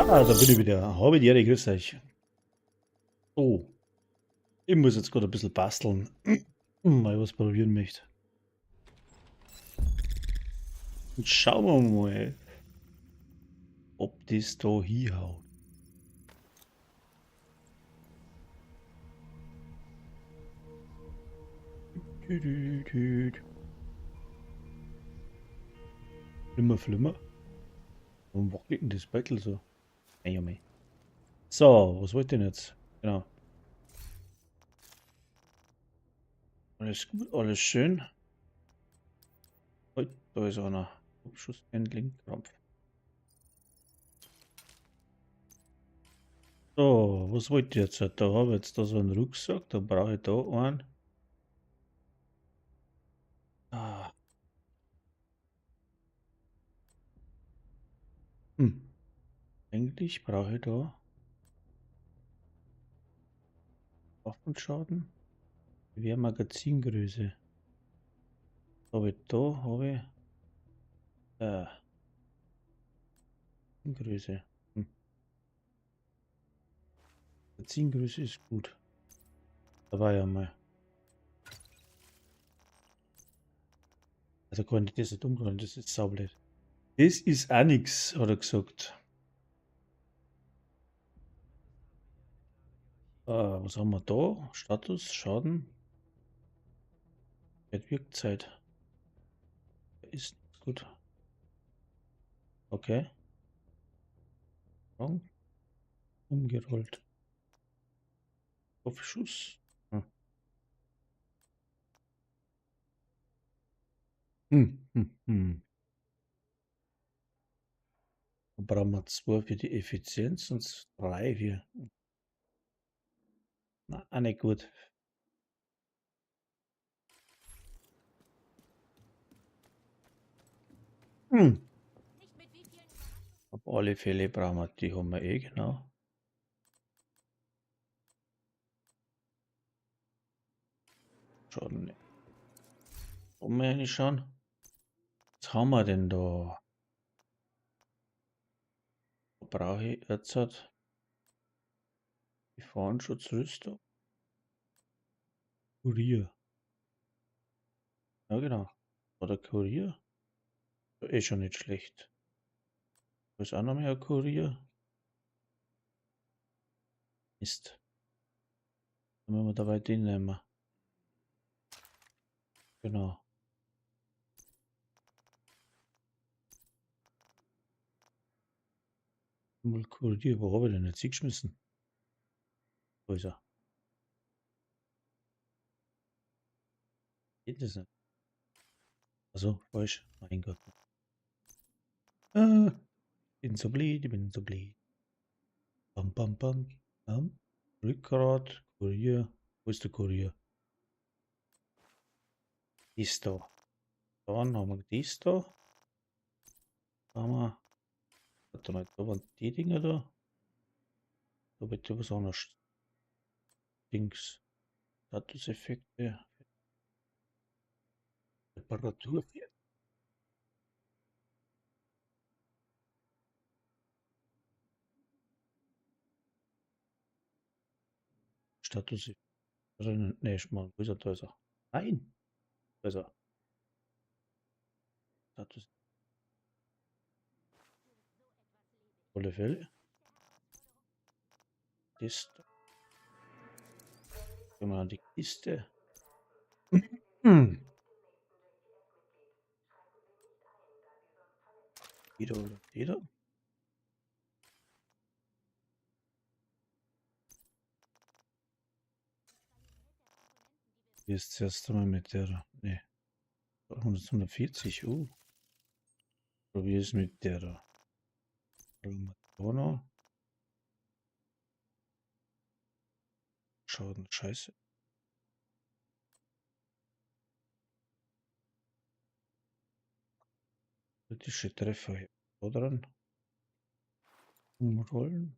Ah, da bin ich wieder. Habe die Ehre, grüß euch. So, ich muss jetzt gerade ein bisschen basteln, weil ich was probieren möchte. Und schauen wir mal, ob das da hinhaut. Flimmer, flimmer. Warum wackelt denn das Beutel so? Mei, oh mei. So, was wollt ihr denn jetzt? Genau. Alles gut, alles schön. Halt, da ist einer. Abschusshandling, Krampf. So, was wollt ihr jetzt? Da habe ich jetzt da so einen Rucksack, da brauche ich da einen. Ah. Hm. Eigentlich brauche ich da Waffenschaden. Wer Magazingröße. Habe ich da, habe ich Größe. Magazingröße ist gut. Da war ja mal. Also konnte ich das nicht umrühren, das ist saublöd. Das ist auch nix, hat er gesagt. Was haben wir da? Status, Schaden, Wirkzeit. Ist nicht gut. Okay. Wrong. Umgerollt. Kopfschuss. Hm. Hm. Da brauchen wir 2 für die Effizienz und 3 für. Na, auch nicht gut. Hm. Auf alle Fälle brauchen wir, die haben wir eh, genau. Schaden. Wollen wir reinschauen? Was haben wir denn da? Was brauche ich jetzt? Gefahrenschutzrüstung. Kurier. Ja, genau. Oder Kurier? Eh schon nicht schlecht. Da ist auch noch mehr ein Kurier. Mist. Dann müssen wir dabei den nehmen. Genau. Mal Kurier. Wo habe ich denn jetzt hingeschmissen? Wo ist er? Geht das nicht? Also, falsch. Mein Gott. Ah, bin so blöd, ich bin so blöd. Bam, bam, bam. Bam. Rückgrat, Kurier. Wo ist der Kurier? Ist da. Dann haben wir dies da. Da haben wir. Warte mal, da waren die Dinger da. Da bitte was anderes. Dings. Statuseffekte. Reparatur. Statuseffekte. Ne, mal, wo ist er? Da ist er. Nein! Da ist er. Status. Auf alle Fälle. Das da. Gehen wir an die Kiste. Hm. Wieder oder wieder. Hier ist zuerst einmal mit der. Ne. 140. Probier es mit der da. Madonna. Schaden, scheiße. Kritische Treffer. Da dran. Umrollen.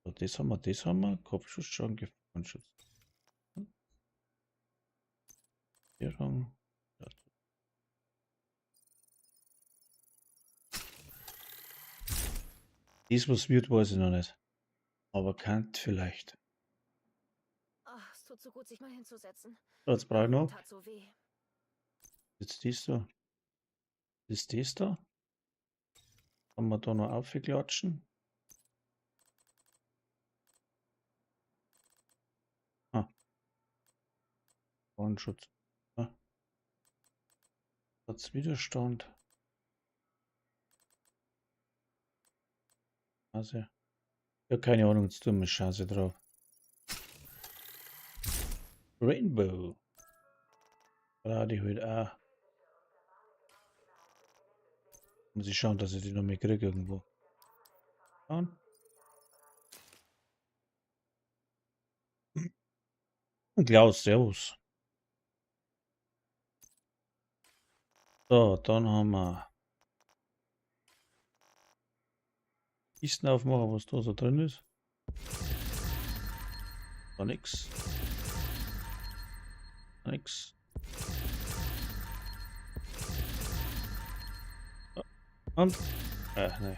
So, das haben wir, das haben wir. Kopfschuss, Schaden, Gefahrenschutz. Sicherung. Ja. Das, was wird, weiß ich noch nicht. Aber kann vielleicht. Ach, es tut so gut, sich mal hinzusetzen. So, jetzt brauche Mein ich Rücken noch. tat so weh. Jetzt das da. Das da. Haben wir da noch aufklatschen. Ah, Gefahrenschutz. Ah, Widerstand. Also, ja, keine Ahnung, jetzt tun wir Chance drauf. Rainbow. Da die halt auch. Muss ich schauen, dass ich die noch mehr kriege irgendwo. Schauen. Und Klaus, servus. So, dann haben wir Kisten aufmachen, was da so drin ist. Da nix. Da nix. Und? Ne.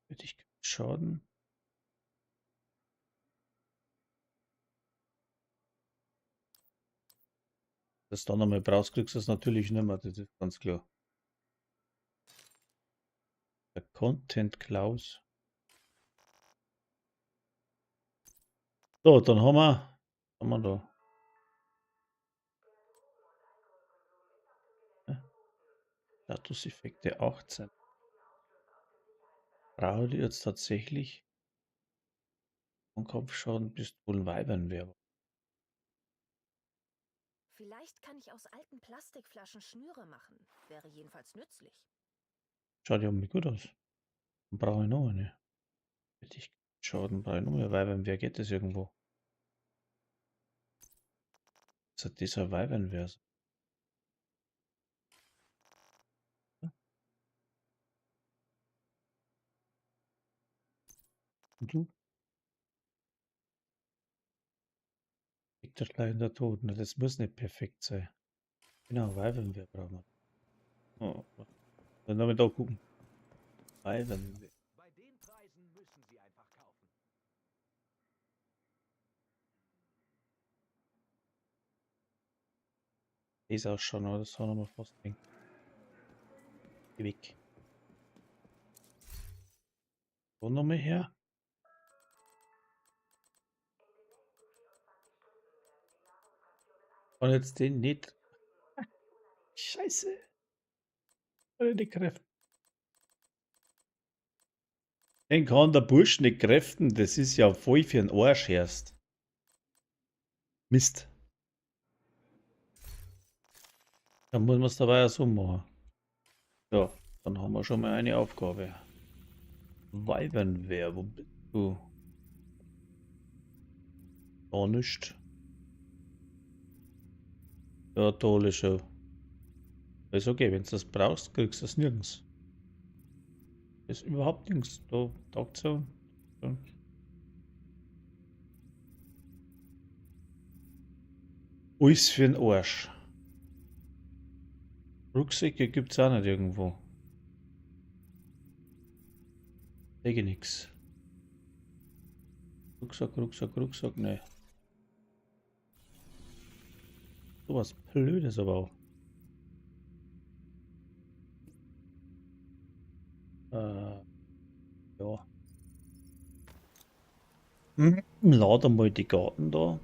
Hätte ich Schaden. Das dann einmal brauchst, kriegst du es natürlich nicht mehr, das ist ganz klar. Der Content Klaus. So, dann haben wir da. Statuseffekte 18. Brauche ich jetzt tatsächlich von Kopfschaden bis wohl Weibernwerber. Vielleicht kann ich aus alten Plastikflaschen Schnüre machen. Wäre jedenfalls nützlich. Schaut ja irgendwie gut aus. Dann brauche ich noch eine. Hätte ich Schaden brauche ich noch mehr Weibernwehr. Geht das irgendwo? Das hat dieser Weibernwehr. Und du? Liegt der Kleine der Toten. Das muss nicht perfekt sein. Genau, Weibernwehr brauchen wir. Oh, dann haben wir da gucken. Weibernwehr. Bei den Preisen müssen Sie einfach kaufen. Das ausschauen, aber das haben wir fast denkt. Geh weg. Wo nochmal her? Und jetzt den nicht. Scheiße. Die Kräfte. Den kann der Bursch nicht kräften. Das ist ja voll für den Arsch erst. Mist. Dann muss man es dabei ja so machen. Ja, dann haben wir schon mal eine Aufgabe. Weibernwehr, wo bist du? Gar nicht. Ja, tolle Show. Ist okay, wenn du das brauchst, kriegst du das nirgends. Ist überhaupt nichts. Da taugt so. Alles für den Arsch. Rucksäcke gibt's auch nicht irgendwo. Lege nix. Rucksack, ne. So was Blödes aber auch. Ja. Lade mal die Garten da.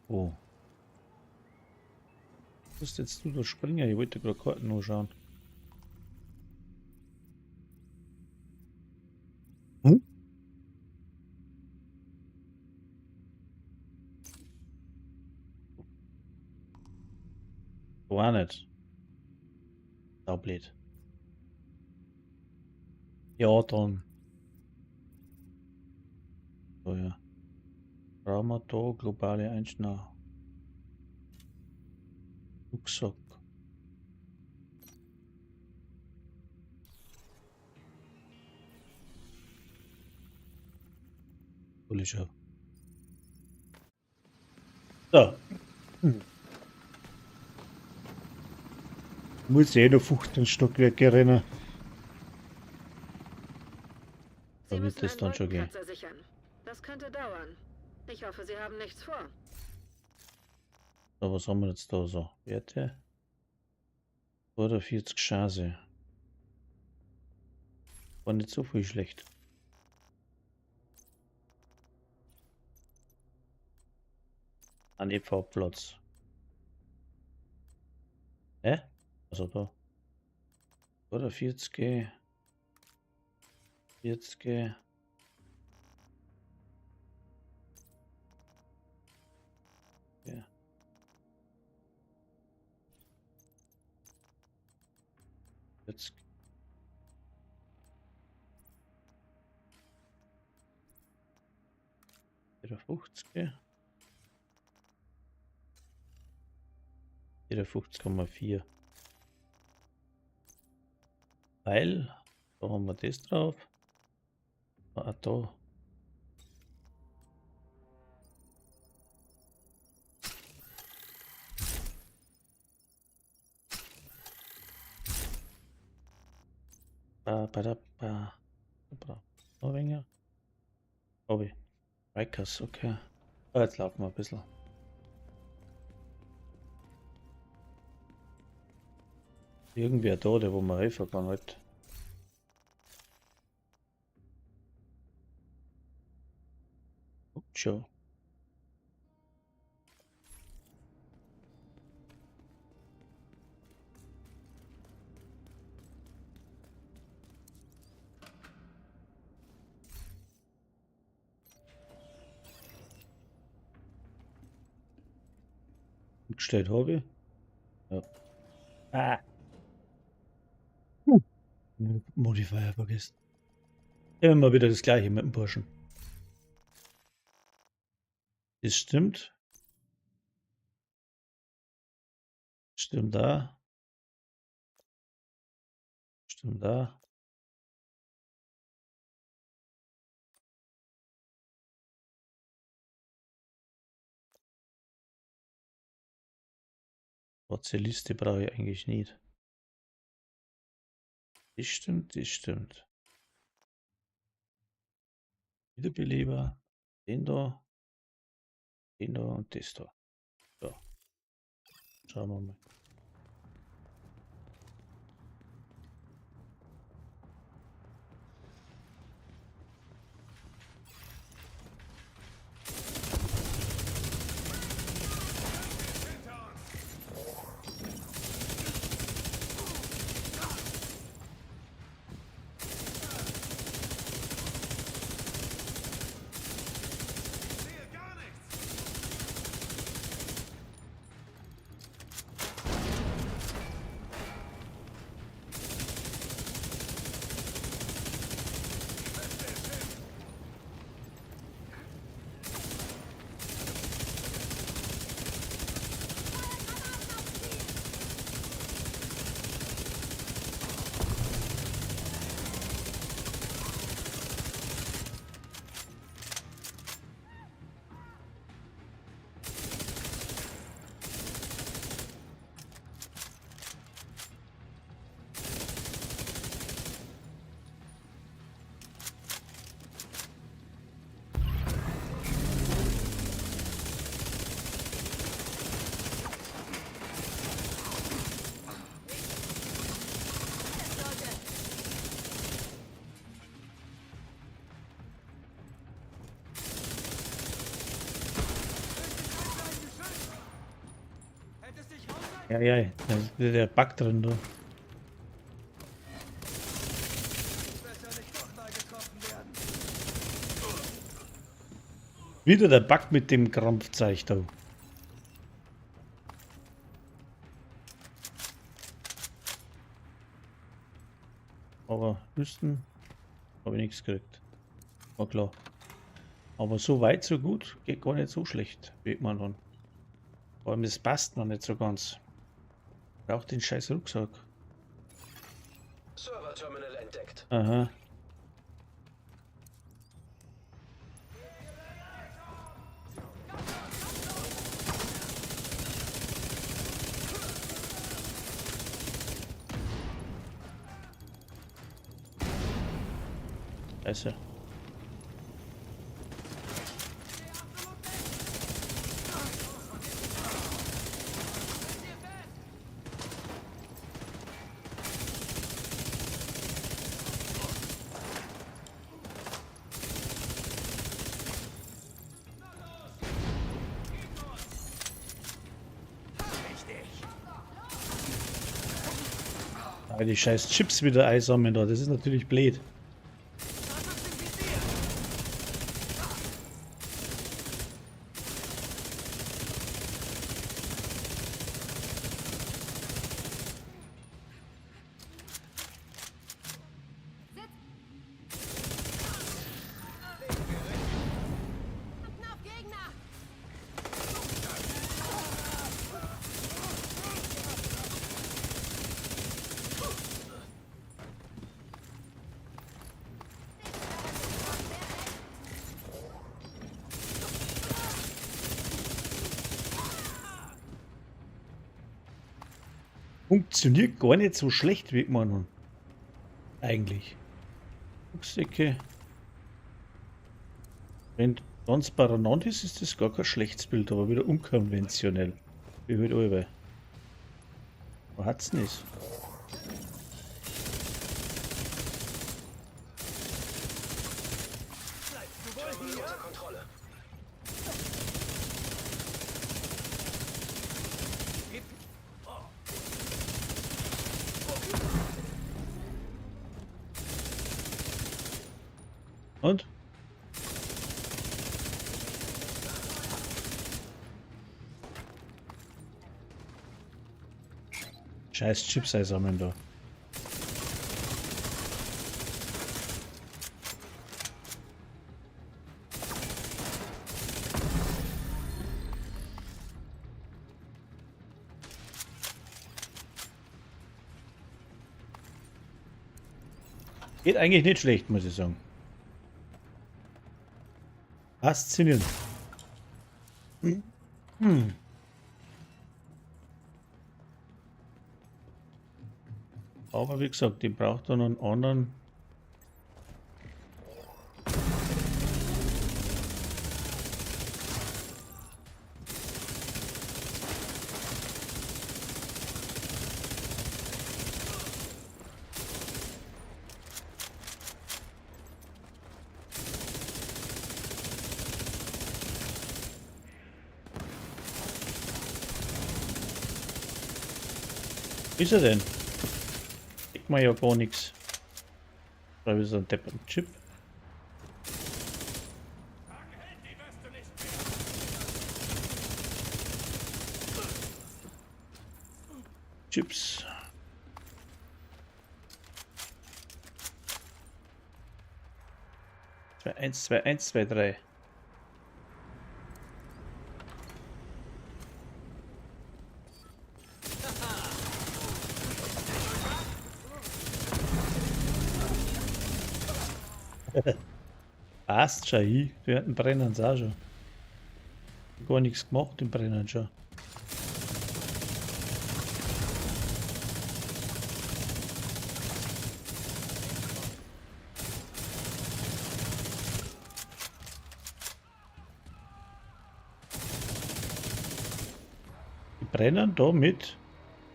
Oh. Musst jetzt du da springen? Ich wollte gerade Karten nur schauen. Hm? Du auch nicht. Saublöd. Ja, dann. So, ja. Brauchen wir da globale Einstellung. Rucksack. Cool schon. So. Muss eh noch 15 Stockwerke rennen. Sie Da wird müssen es einen dann schon gehen. Wolkenkratzer sichern. Das könnte dauern. Ich hoffe, Sie haben nichts vor. So, was haben wir jetzt da so? Werte? 40 Chance. War nicht so viel schlecht. An EV-Platz. Hä? Also da. 40. 40. Ja. Jetzt. Wieder 50. Wieder 50,4. Weil, da haben wir das drauf. Ah, da. Ba. Noch weniger. Hobby. Rikers, okay. Ah, jetzt laufen wir ein bisschen. Irgendwer da, der wo man helfen kann halt. Guckt schon. Gestellt habe ich. Ja. Ah. Modifier vergessen. Immer wieder das gleiche mit dem Burschen. Das stimmt. Stimmt da. Stimmt da. Schwarze Liste brauche ich eigentlich nicht. Das stimmt, das stimmt. Wiederbeleber. Den da und das da. So. Schauen wir mal. Ja, da ist wieder der Bug drin, du. Wieder der Bug mit dem Krampfzeichen. Aber Rüsten habe ich nichts gekriegt. War klar. Aber so weit, so gut. Geht gar nicht so schlecht, wird man dann. Vor allem das passt noch nicht so ganz. Braucht den scheiß Rucksack. Server-Terminal entdeckt. Aha. Scheiße. Ah, die scheiß Chips wieder einsammeln da, das ist natürlich blöd. Funktioniert gar nicht so schlecht, wie man eigentlich. Rucksäcke. Wenn transparent ist, ist das gar kein schlechtes Bild, aber wieder unkonventionell. Wie halt alle. Wo hat's denn das? Terminal unter Kontrolle. Und? Scheiß Chips einsammeln da. Geht eigentlich nicht schlecht, muss ich sagen. Faszinierend. Aber wie gesagt, die braucht dann einen anderen. Ist er denn? Kriegt man ja gar nichts. Da ist so ein Depp und Chip. Chips. Eins, zwei, 1, 2, 3. Passt schon hin. Wir hatten Brennen auch schon. Gar nichts gemacht im Brennen schon. Die brennen da mit.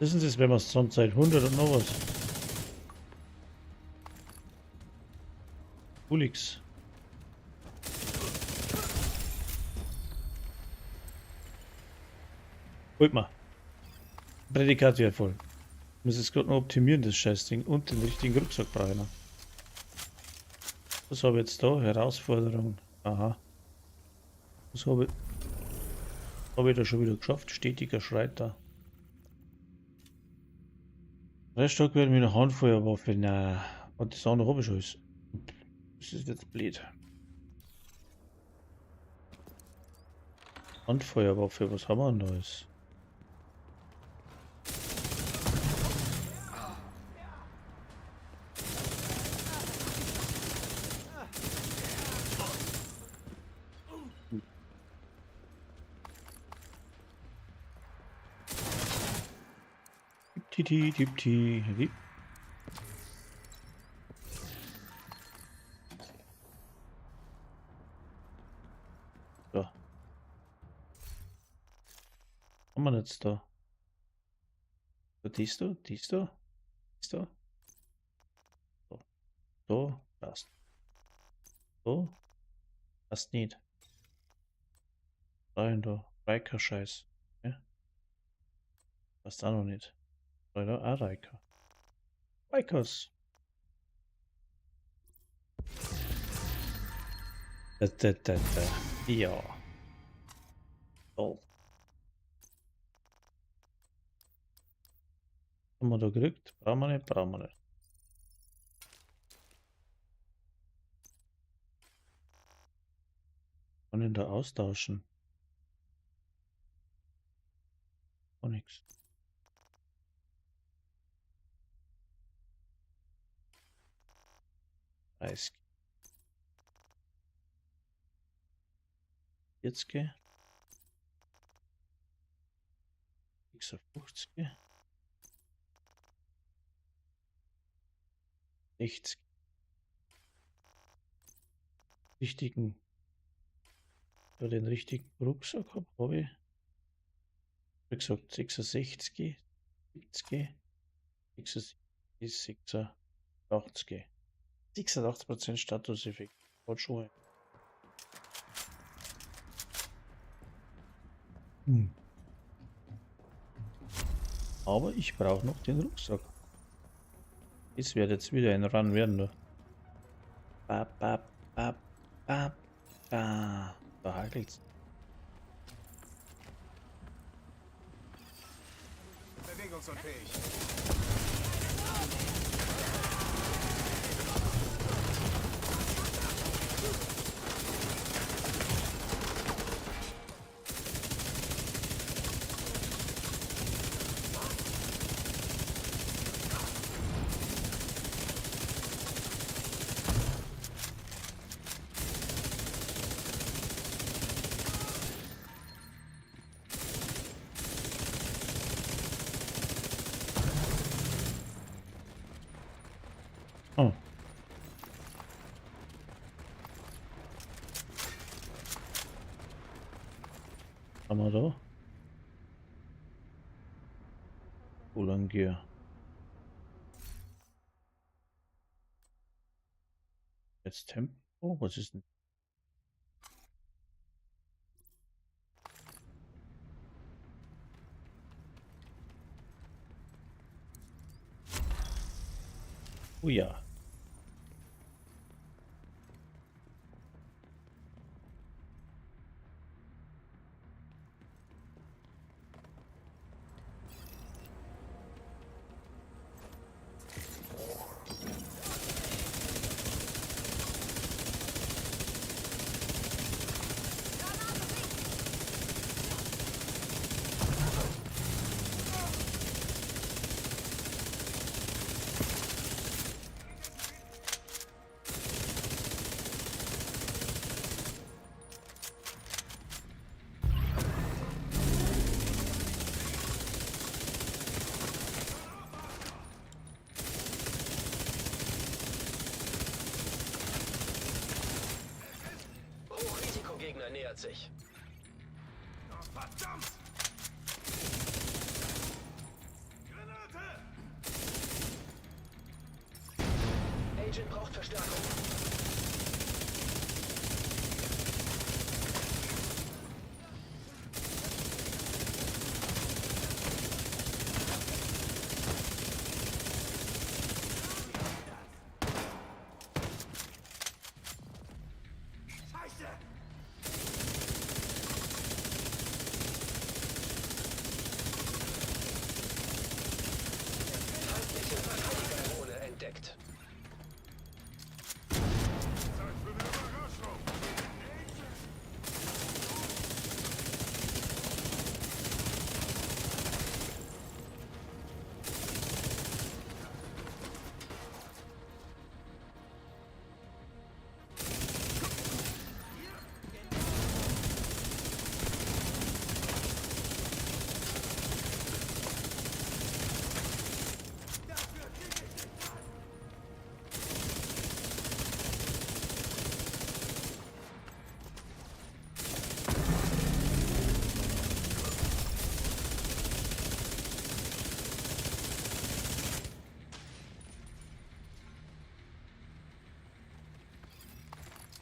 Wissen Sie es, wenn man es sonst seit 100 und noch was. Ulix. Holt mal. Prädikat wertvoll. Ich muss es gerade noch optimieren, das Scheißding. Und den richtigen Rucksack brauche ich noch. Was habe ich jetzt da? Herausforderung. Aha. Was habe ich da schon wieder geschafft? Stetiger Schreiter. 3 Stockwerke mit einer Handfeuerwaffe. Na, Und das auch noch oben schon ist. Das ist jetzt blöd. Handfeuerwaffe, was haben wir denn Neues? Tipti, tipti, tipti. So. Was haben wir jetzt da? So, dies da, dies da, dies da. So, so, passt. So, passt nicht. Da und da, Riker-Scheiß. Ja? Passt auch noch nicht. Da auch Riker. Rikers. Da. Ja. Oh. Haben wir da gekriegt? Brauchen wir nicht, brauchen wir nicht. Kann ich da austauschen? Auch nichts. Jetzt geh. 56. 60. Richtigen. Für den richtigen Rucksack habe ich. Wie gesagt, 66, 70, 76, 86. 86% Statuseffekt. Hat schon. Aber ich brauche noch den Rucksack. Es wird jetzt wieder ein Run werden. Da. Da hagelt's. Bewegungsunfähig. Oh. Haben wir da? Ulangier. Jetzt Tempo. Oh, was ist denn? Oh ja. Hochrisikogegner nähert sich. Verdammt! Granate! Agent braucht Verstärkung. Scheiße! Feindliche Verteidigerdrohne entdeckt.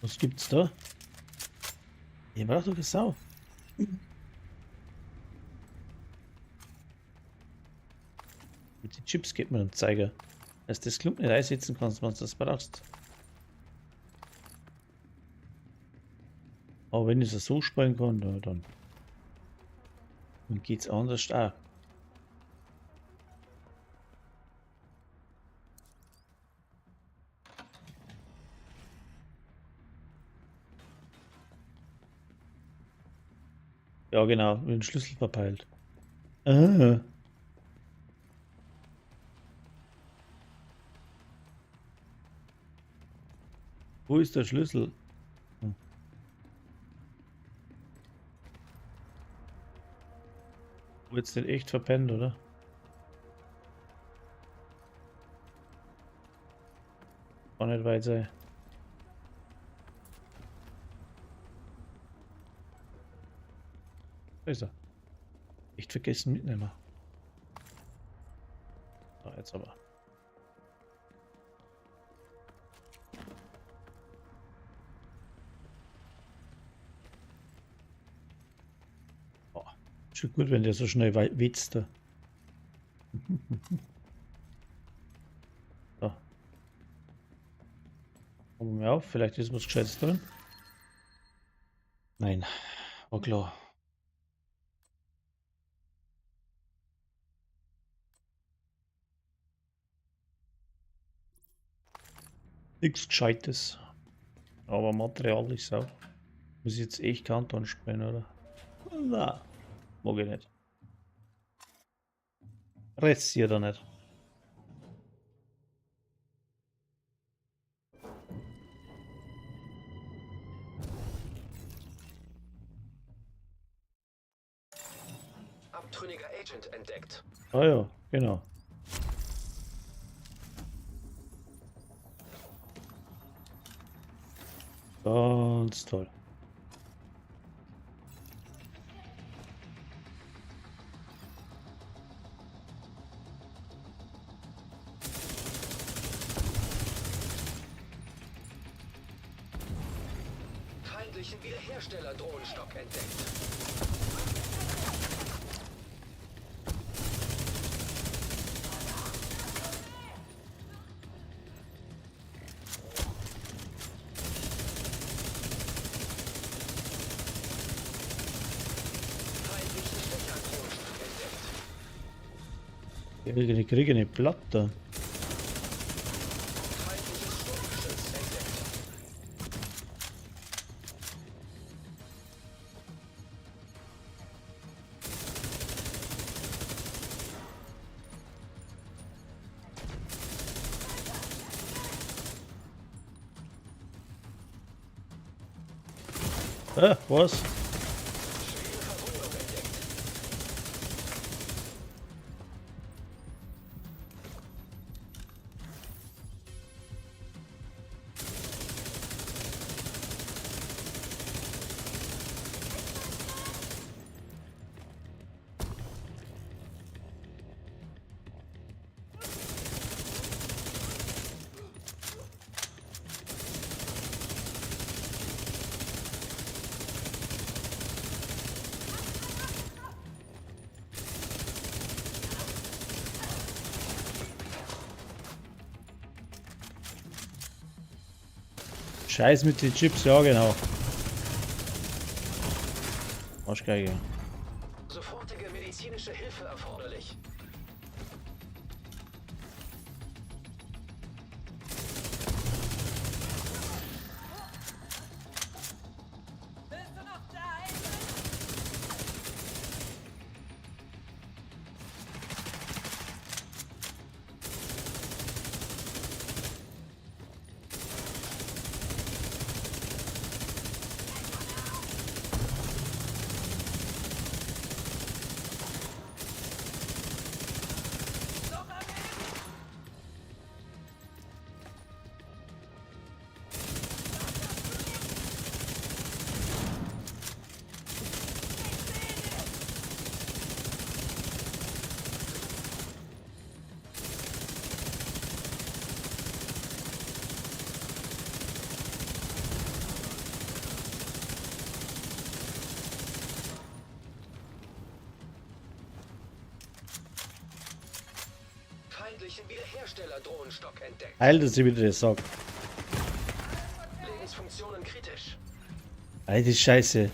Was gibt's da? Hier war doch eine Sau. Mit den Chips geht man einen Zeiger. Dass du das Klump nicht einsetzen kannst, wenn du das brauchst. Aber wenn ich es so spielen kann, dann geht's anders auch. Ja, genau, mit dem Schlüssel verpeilt. Ah. Wo ist der Schlüssel? Hm. Du jetzt nicht echt verpennt, oder? Kann nicht weit sein. Da ist er. Echt vergessen mitnehmen. So, jetzt aber. Oh, schon gut, wenn der so schnell witzt. Da. So. Kommen wir auf, vielleicht ist was Gescheites drin. Nein, war klar. Nichts Gescheites. Aber Material ist auch. Muss ich jetzt echt Kanton spielen, oder? Na, mag ich nicht. Ressiert er nicht. Abtrünniger Agent entdeckt. Ah ja, genau. Ganz toll. Feindlichen Wiederhersteller-Drohnenstock entdeckt. Feindlichen Stecher-Drohnenstock entdeckt. Ich kriege eine Platte. Feindliches Sturmgeschütz entdeckt. Was? Schwere Verwundung entdeckt. Scheiß mit den Chips, ja genau. Arschgeige. Sofortige medizinische Hilfe erforderlich. feindlichen Wiederhersteller-Drohnenstock entdeckt. Heil, dass ich wieder das sag. Lebensfunktionen kritisch. Alter Scheiße.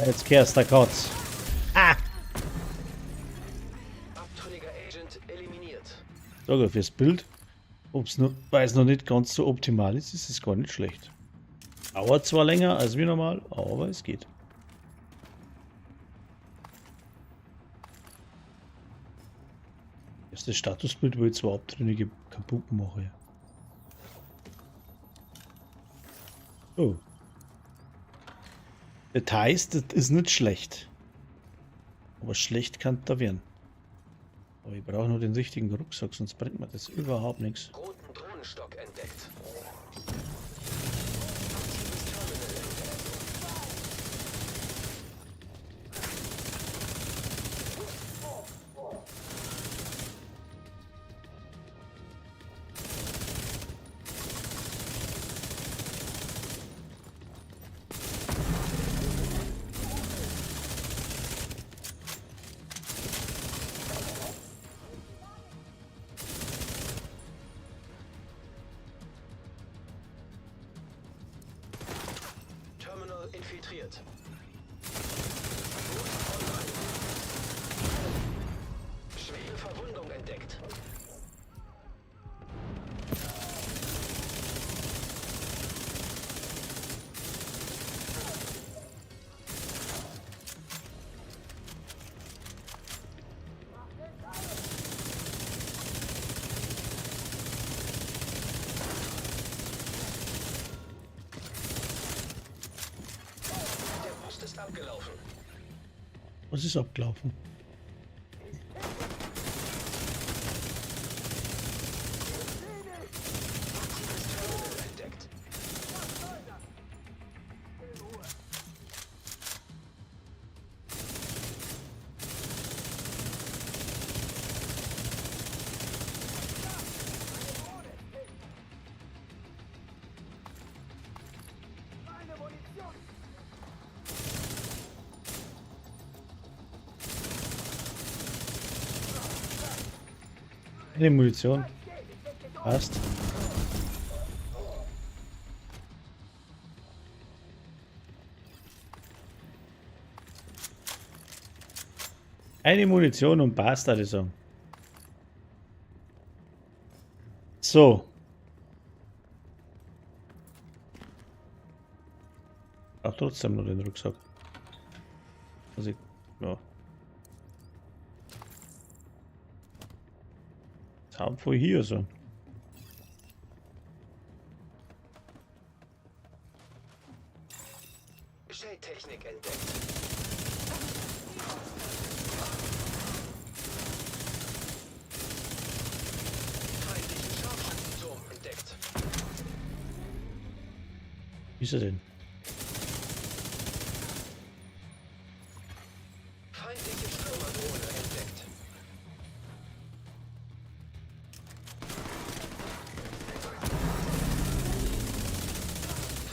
Jetzt kehrst der Kotz. Ah! Abtrünniger Agent eliminiert. Sogar fürs Bild. Weil es noch nicht ganz so optimal ist, ist es gar nicht schlecht. Dauert zwar länger als wie normal, aber es geht. Das ist das Statusbild, wo ich zwar abtrünnige kaputt mache. Oh. Details, das ist nicht schlecht. Aber schlecht kann da werden. Aber ich brauche nur den richtigen Rucksack, sonst bringt mir das überhaupt nichts. Roten Drohnenstock entdeckt. Terminal infiltriert. Schwere Verwundung entdeckt. Der Post ist abgelaufen. Was ist abgelaufen? Terminal entdeckt. Eine Munition. Passt. Eine Munition und passt, würde ich sagen. So. Auch trotzdem noch den Rucksack. Also ich, ja. Jetzt haben wir hier so. Shade-Technik entdeckt. Feindlichen Scharfschützenturm entdeckt. Wie ist er denn? Feindliche Stürmerdrohne entdeckt.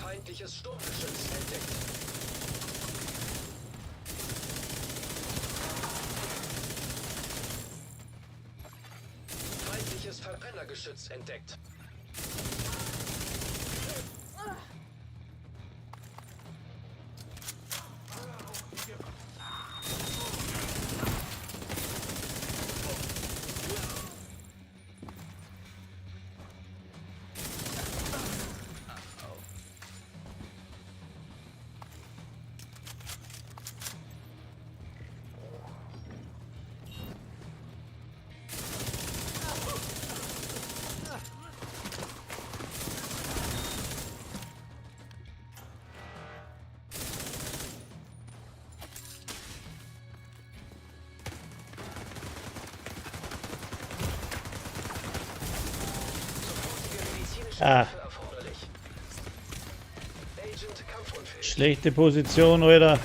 Feindliches Sturmgeschütz entdeckt. Feindliches Verbrennergeschütz entdeckt. Sofortige medizinische Ah. Hilfe erforderlich. Agent kampfunfähig. Schlechte Position, Alter.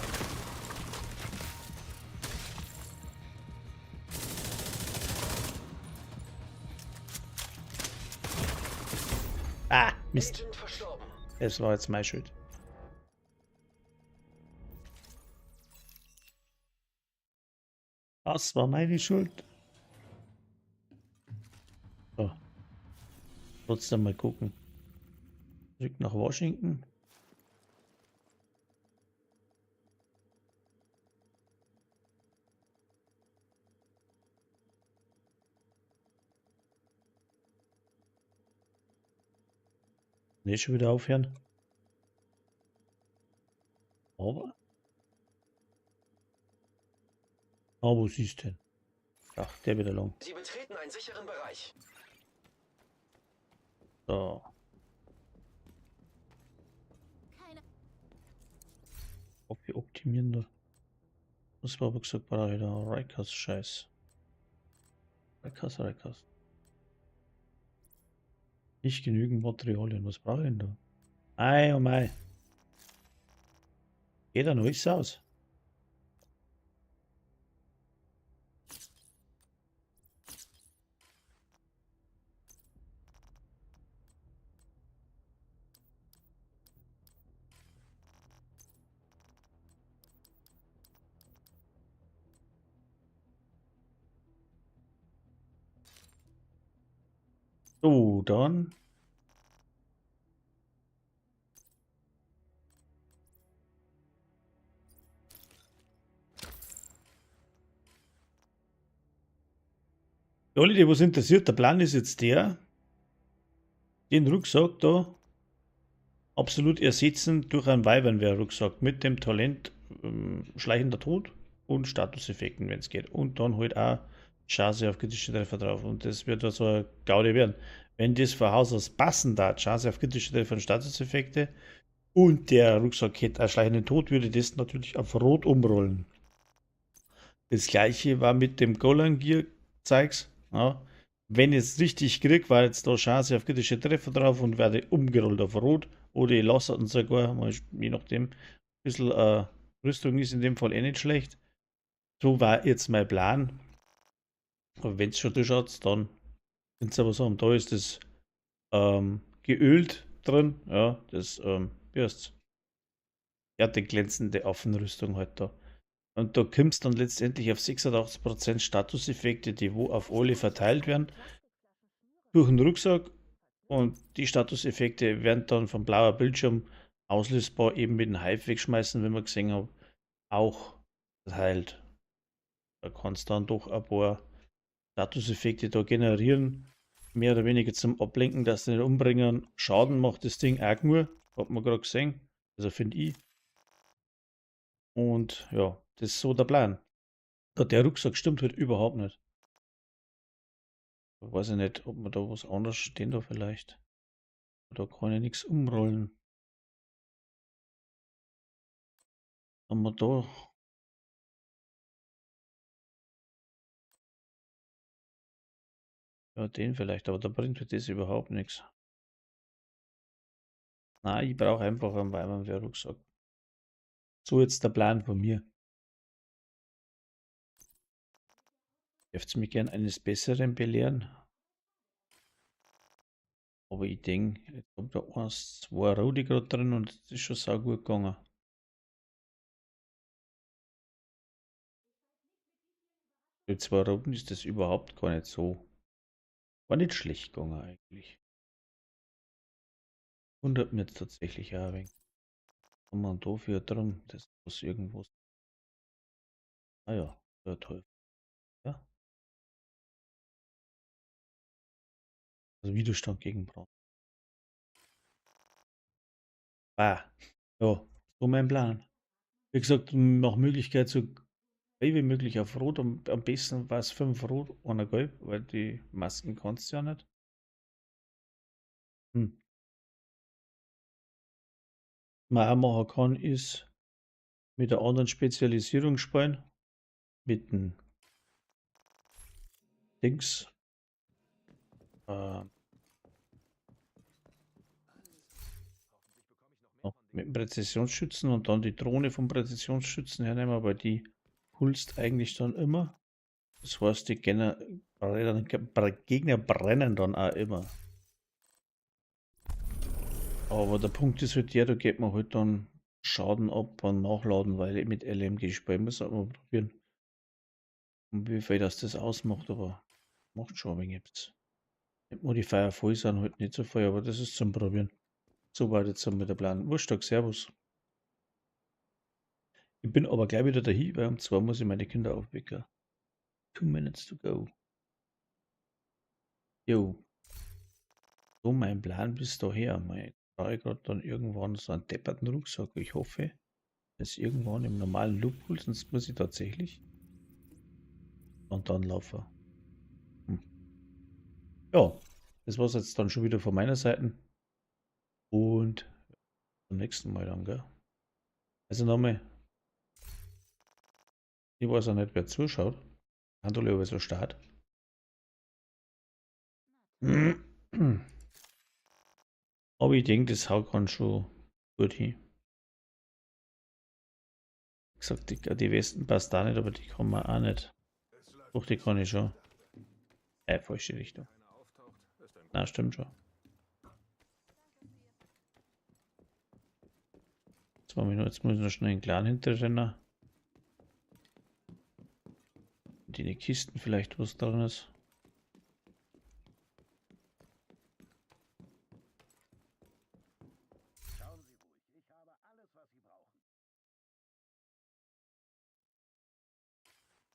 Ah, Mist. Agent verstorben. Das war jetzt meine Schuld. Das war meine Schuld. So. Trotzdem mal gucken. Zurück nach Washington. Nicht schon wieder aufhören. Aber wo siehst du denn? Ach, der wieder lang. Sie betreten einen sicheren Bereich. So. Ob wir optimieren da. Das war aber gesagt, brauche ich da Rikers Scheiß. Rikers. Nicht genügend Materialien. Was brauche ich denn da? Ei, oh mei. Geht da noch nichts aus? So, dann. Für alle, die was interessiert, der Plan ist jetzt der, den Rucksack da absolut ersetzen durch einen Weibernwehr-Rucksack mit dem Talent schleichender Tod und Statuseffekten, wenn es geht. Und dann halt auch Chance auf kritische Treffer drauf. Und das wird also eine Gaude werden. Wenn das von Haus aus passen da, Chance auf kritische Treffer und Statuseffekte und der Rucksack hätte einen schleichenden Tod, würde das natürlich auf Rot umrollen. Das gleiche war mit dem Golan Gear Zeugs. Ja. Wenn ich es richtig kriege, war jetzt da Chance auf kritische Treffer drauf und werde umgerollt auf Rot. Oder ich lasse es sogar, je nachdem, ein bisschen Rüstung ist in dem Fall eh nicht schlecht. So war jetzt mein Plan. Aber wenn es schon durchschaut, dann sind es aber so. Da ist das geölt drin. Ja, das, wie heißt's? Ja, die glänzende Affenrüstung halt da. Und da kommst dann letztendlich auf 86% Statuseffekte, die wo auf alle verteilt werden, durch den Rucksack. Und die Statuseffekte werden dann vom blauer Bildschirm auslösbar, eben mit dem Hive wegschmeißen, wenn man gesehen hat, auch verteilt. Da kannst du dann doch ein paar Statuseffekte da generieren, mehr oder weniger zum Ablenken, dass sie nicht umbringen. Schaden macht das Ding auch nur, hat man gerade gesehen, also finde ich. Und ja, das ist so der Plan. Der Rucksack stimmt halt überhaupt nicht. Weiß ich nicht, ob man da was anderes stehen da vielleicht. Da kann ich nichts umrollen. Haben wir da. Ja, den vielleicht, aber da bringt mir das überhaupt nichts. Nein, ich brauche einfach einen Weimar-Rucksack. So jetzt der Plan von mir. Dürft ihr mich gern eines Besseren belehren? Aber ich denke, jetzt kommt da 1, 2 Rudi gerade drin und es ist schon sau gut gegangen. Mit 2 Ruden ist das überhaupt gar nicht so. War nicht schlecht gegangen eigentlich. Wundert mich jetzt tatsächlich auch ein wenig. Haben wir dafür drin, das muss irgendwo. Ah ja, der Teufel. Ja. Also Widerstand gegen Brand. Ah, ja, so mein Plan. Wie gesagt, nach Möglichkeit so frei wie möglich auf Rot. Am besten war es 5 Rot, einer Gelb, weil die Masken kannst du ja nicht. Was man auch machen kann, ist mit der anderen Spezialisierung spielen. Mit dem Dings. mit dem Präzisionsschützen und dann die Drohne vom Präzisionsschützen hernehmen, aber die pulst eigentlich dann immer. Das heißt, die Gegner brennen dann auch immer. Aber der Punkt ist halt der, da geht man halt dann Schaden ab und nachladen, weil ich mit LMG spielen muss, aber probieren. Und wie viel das ausmacht, aber macht schon ein wenig etwas. Mit Modifier voll sind halt nicht so viel, aber das ist zum Probieren. So weit jetzt mit der Plan. Wurschtag, Servus. Ich bin aber gleich wieder dahin, weil um 2 muss ich meine Kinder aufwecken. 2 minutes to go. Jo. So mein Plan bis daher. Ich brauche gerade dann irgendwann so einen depperten Rucksack. Ich hoffe, dass irgendwann im normalen Loop holt, sonst muss ich tatsächlich und dann laufen. Ja, das war's jetzt dann schon wieder von meiner Seite. Und zum nächsten Mal dann, gell? Also nochmal. Ich weiß auch nicht, wer zuschaut. Handel über so Start. Aber ich denke, das haut kann schon gut hin. Wie gesagt, die Westen passt da nicht, aber die kann man auch nicht. Doch, die kann ich schon. Falsche Richtung. Na, stimmt schon. 2 Minuten, jetzt muss ich noch schnell einen kleinen hinterrennen. Und in die Kisten vielleicht was drin ist.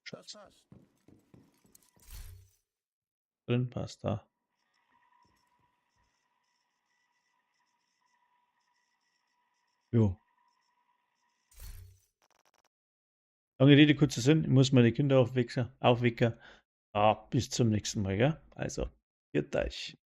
Schatz. Drin passt da. Jo. Lange Rede, kurzer Sinn. Ich muss meine Kinder aufwecken. Bis zum nächsten Mal, gell? Also, viert euch.